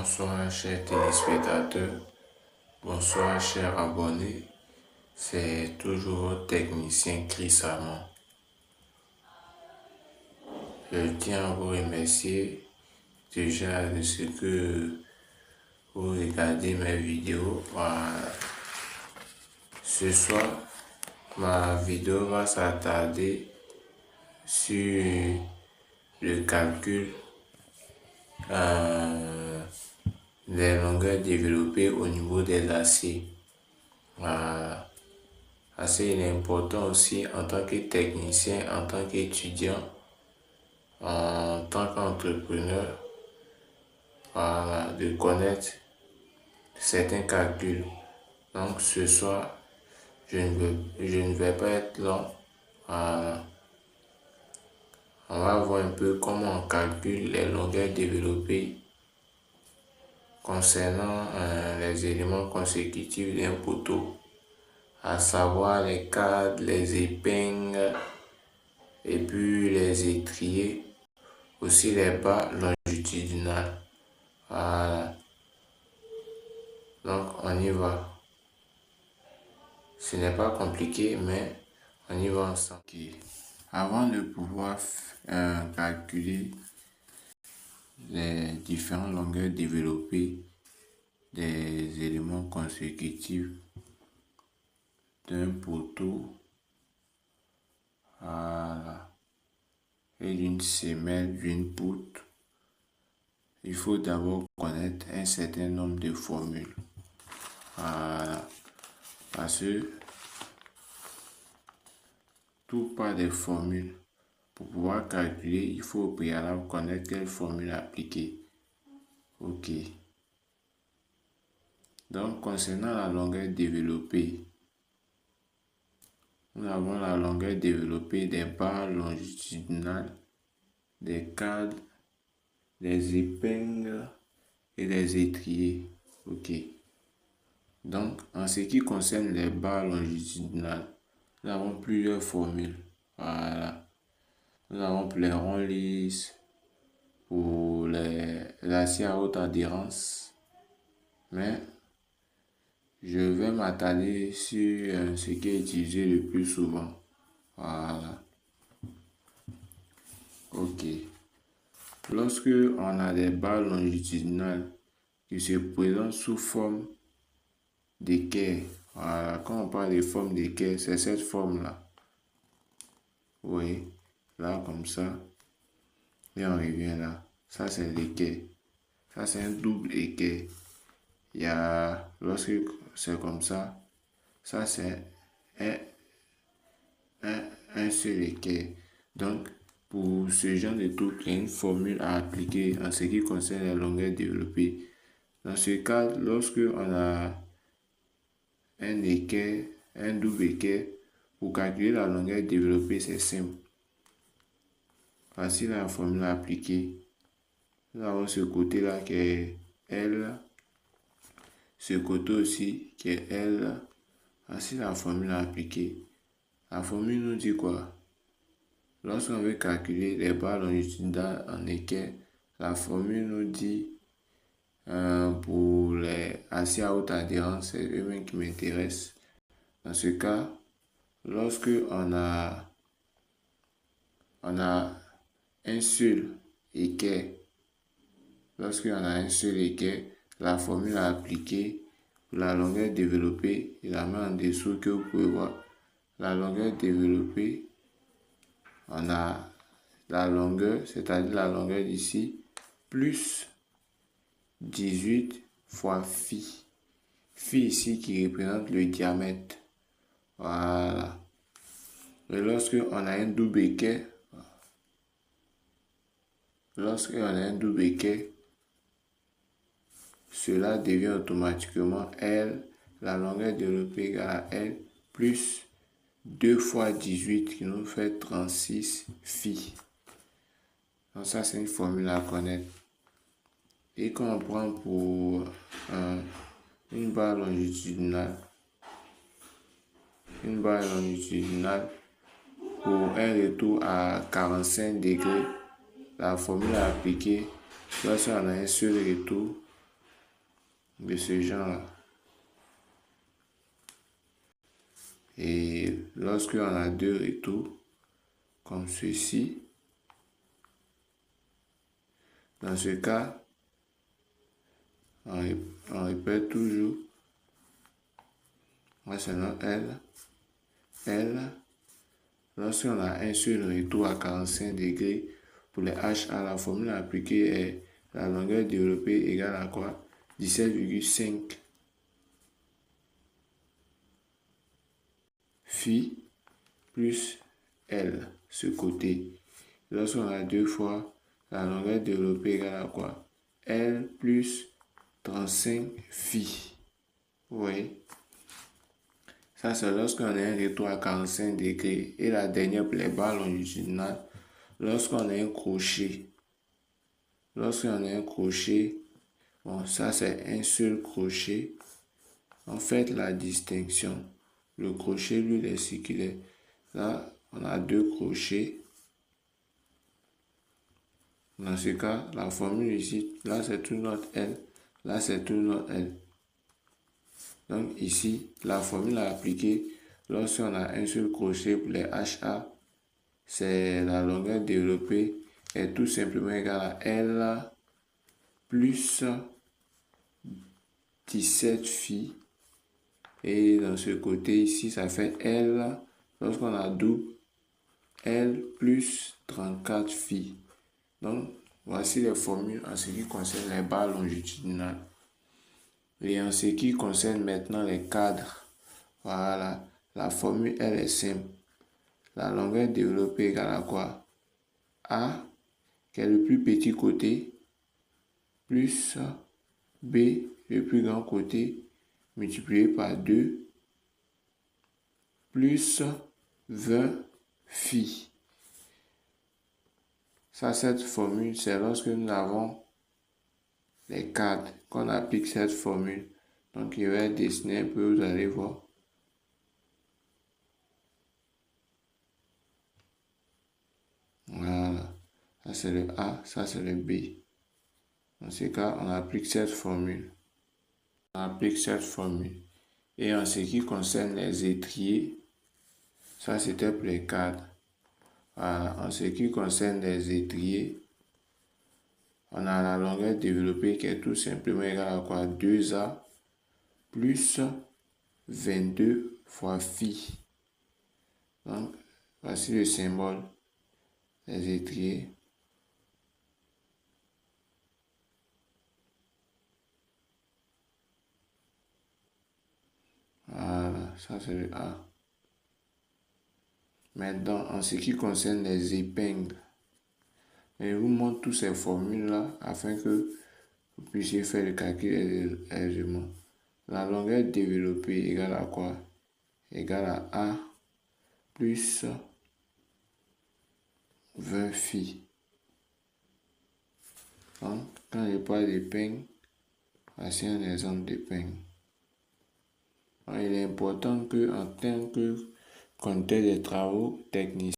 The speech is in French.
Bonsoir chers téléspectateurs, bonsoir chers abonnés, c'est toujours votre technicien Chris Amon. Je tiens à vous remercier déjà de ce que vous regardez mes vidéos. Ce soir, ma vidéo va s'attarder sur le calcul des longueurs développées au niveau des aciers. Assez important aussi en tant que technicien, en tant qu'étudiant, en tant qu'entrepreneur, de connaître certains calculs. Donc ce soir, je ne vais pas être long. On va voir un peu comment on calcule les longueurs développées concernant les éléments consécutifs d'un poteau, à savoir les cadres, les épingles et puis les étriers, aussi les barres longitudinales. Voilà. Donc on y va. Ce n'est pas compliqué, mais on y va ensemble. Okay. Avant de pouvoir calculer les différentes longueurs développées des éléments consécutifs d'un poteau et d'une semelle, d'une poutre, il faut d'abord connaître un certain nombre de formules. Parce que tout part des formules. Pour pouvoir calculer, il faut au préalable connaître quelle formule appliquer. Ok. Donc, concernant la longueur développée, nous avons la longueur développée des barres longitudinales, des cadres, des épingles et des étriers. Ok. Donc, en ce qui concerne les barres longitudinales, nous avons plusieurs formules. Voilà. Nous avons pour les ronds lisses, pour les aciers à haute adhérence. Mais je vais m'attarder sur ce qui est utilisé le plus souvent. Voilà. Ok. Lorsque on a des barres longitudinales qui se présentent sous forme d'équerre, voilà, quand on parle de forme d'équerre, c'est cette forme-là. Oui, là comme ça. Et on revient là. Ça c'est l'équerre. Ça c'est un double équerre. Il y a, lorsque c'est comme ça c'est un seul équerre. Donc, pour ce genre de truc, il y a une formule à appliquer en ce qui concerne la longueur développée. Dans ce cas, lorsque on a un équerre, un double équerre, pour calculer la longueur développée, c'est simple. Voici la formule à appliquer. Nous avons ce côté-là qui est L, ce côté aussi qui est L. Voici la formule à appliquer. La formule nous dit quoi? Lorsqu'on veut calculer les barres longitudinales en équerre, la formule nous dit pour les aciers à haute adhérence, c'est eux-mêmes qui m'intéressent. Dans ce cas, lorsque on a un seul équerre, la formule à appliquer pour la longueur développée, je la mets en dessous que vous pouvez voir. La longueur développée, on a la longueur, c'est-à-dire la longueur d'ici, plus 18 fois phi. Phi ici qui représente le diamètre. Voilà. Et lorsque on a un double équerre, cela devient automatiquement L, la longueur développée égale à L, plus 2 fois 18 qui nous fait 36 phi. Donc ça, c'est une formule à connaître. Et quand on prend pour une barre longitudinale, pour un retour à 45 degrés, la formule à appliquer, lorsqu'on a un seul retour, de ce genre. Et lorsque on a deux retours, comme ceci, dans ce cas, on répète toujours. Moi, c'est L. Lorsqu'on a un seul retour à 45 degrés, pour les HA, la formule appliquée est la longueur développée égale à quoi? 17,5 phi plus L, ce côté. Lorsqu'on a deux fois, la longueur développée égale à quoi? L plus 35 phi. Vous voyez? Ça, c'est lorsqu'on a un retour à 45 degrés. Et la dernière pour les barres longitudinales, lorsqu'on a un crochet. Lorsqu'on a un crochet, bon, ça c'est un seul crochet. On fait la distinction. Le crochet, lui, il est circulaire. Là, on a deux crochets. Dans ce cas, la formule ici, là c'est tout notre L. Là, c'est tout notre L. Donc ici, la formule à appliquer lorsqu'on a un seul crochet pour les HA, c'est la longueur développée est tout simplement égale à L plus 17 phi. Et dans ce côté ici, ça fait L, lorsqu'on a double, L plus 34 phi. Donc, voici les formules en ce qui concerne les barres longitudinales. Et en ce qui concerne maintenant les cadres, voilà, la formule elle est simple. La longueur développée égale à quoi? A, qui est le plus petit côté, plus B, le plus grand côté, multiplié par 2, plus 20 phi. Ça, cette formule, c'est lorsque nous avons les cadres qu'on applique cette formule. Donc, il va être dessiné un peu, vous allez voir. Voilà. Ça, c'est le A, ça, c'est le B. Dans ce cas, on applique cette formule. On applique cette formule. Et en ce qui concerne les étriers, ça, c'était pour les cadres. Voilà. En ce qui concerne les étriers, on a la longueur développée qui est tout simplement égale à quoi? 2A plus 22 fois phi. Donc, voici le symbole des étriers. Voilà, ça c'est le A. Maintenant, en ce qui concerne les épingles, je vous montre toutes ces formules-là afin que vous puissiez faire le calcul aisément. La longueur développée égale à quoi? Égale à A plus 20 phi. Donc, quand je parle d'épingle, voici un exemple d'épingle. Il est important qu'en tant que conducteur des travaux techniciens,